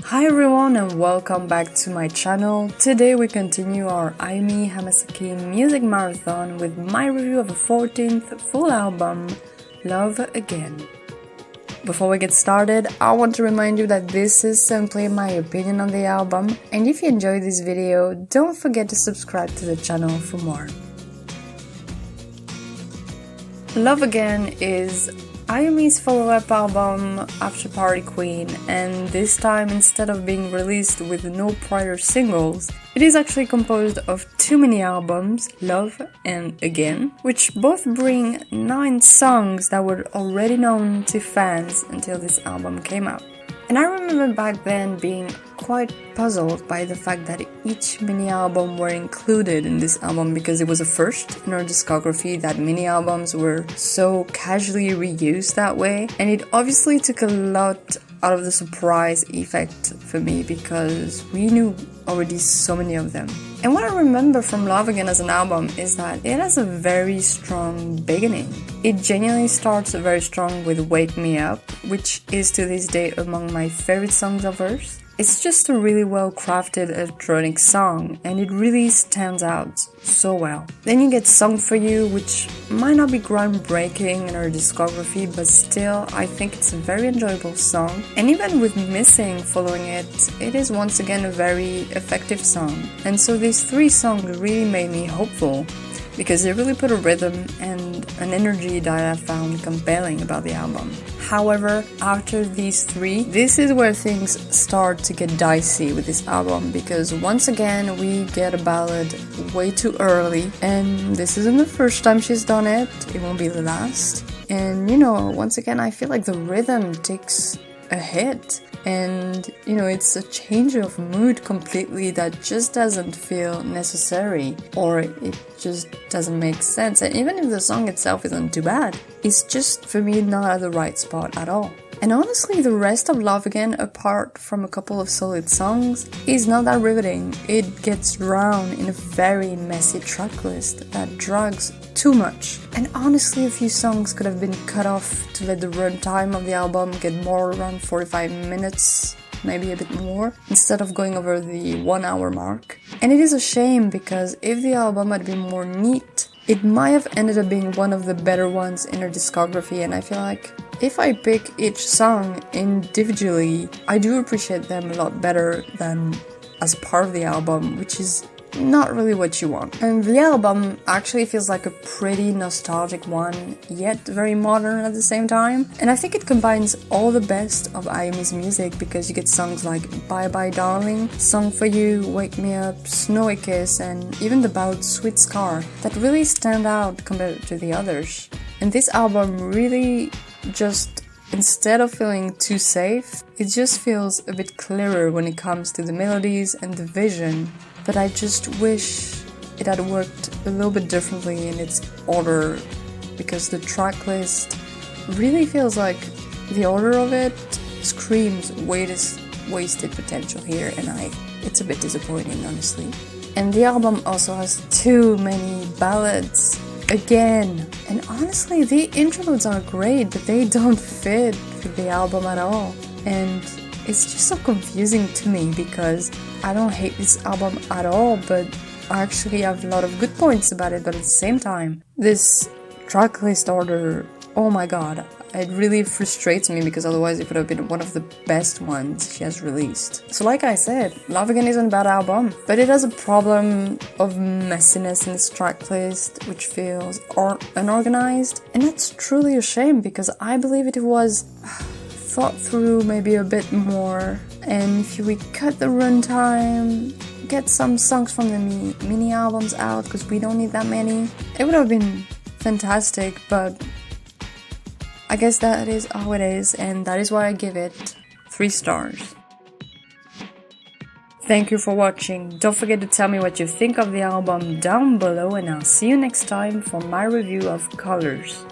Hi everyone and welcome back to my channel. Today we continue our Ayumi Hamasaki music marathon with my review of the 14th full album, Love Again. Before we get started, I want to remind you that this is simply my opinion on the album, and if you enjoyed this video, don't forget to subscribe to the channel for more. Love Again is Ayumi's follow-up album after Party Queen, and this time, instead of being released with no prior singles, it is actually composed of two mini-albums, Love and Again, which both bring 9 songs that were already known to fans until this album came out. And I remember back then being quite puzzled by the fact that each mini-album were included in this album because it was a first in our discography that mini-albums were so casually reused that way, and it obviously took a lot out of the surprise effect for me because we knew already so many of them. And what I remember from Love Again as an album is that it has a very strong beginning. It genuinely starts very strong with Wake Me Up, which is to this day among my favorite songs of hers. It's just a really well crafted electronic song, and it really stands out so well. Then you get Song For You, which might not be groundbreaking in her discography, but still I think it's a very enjoyable song. And even with Missing following it, it is once again a very effective song. And so these 3 songs really made me hopeful, because they really put a rhythm and an energy that I found compelling about the album. However, after these 3, this is where things start to get dicey with this album, because once again we get a ballad way too early, and this isn't the first time she's done it, it won't be the last. And once again I feel like the rhythm takes a hit, and it's a change of mood completely that just doesn't feel necessary, or it just doesn't make sense. And even if the song itself isn't too bad, it's just for me not at the right spot at all. And honestly, the rest of Love Again, apart from a couple of solid songs, is not that riveting. It gets drowned in a very messy tracklist that drags too much. And honestly, a few songs could have been cut off to let the runtime of the album get more around 45 minutes, maybe a bit more, instead of going over the 1 hour mark. And it is a shame, because if the album had been more neat, it might have ended up being one of the better ones in her discography. And I feel like if I pick each song individually, I do appreciate them a lot better than as part of the album, which is not really what you want. And the album actually feels like a pretty nostalgic one, yet very modern at the same time. And I think it combines all the best of Ayumi's music, because you get songs like Bye Bye Darling, Song For You, Wake Me Up, Snowy Kiss, and even the ballad Sweet Scar that really stand out compared to the others. And this album really just, instead of feeling too safe, it just feels a bit clearer when it comes to the melodies and the vision. But I just wish it had worked a little bit differently in its order, because the track list really feels like the order of it screams wasted potential here, and it's a bit disappointing, honestly. And the album also has too many ballads again, and honestly the interludes are great, but they don't fit with the album at all. And it's just so confusing to me, because I don't hate this album at all, but I actually have a lot of good points about it. But at the same time, this tracklist order, oh my god, it really frustrates me, because otherwise it would have been one of the best ones she has released. So like I said, Love Again isn't a bad album, but it has a problem of messiness in its tracklist, which feels unorganized. And that's truly a shame, because I believe it was thought through maybe a bit more. And if we cut the runtime, get some songs from the mini albums out, because we don't need that many, it would have been fantastic. But I guess that is how it is, and that is why I give it 3 stars. Thank you for watching. Don't forget to tell me what you think of the album down below, and I'll see you next time for my review of Colors.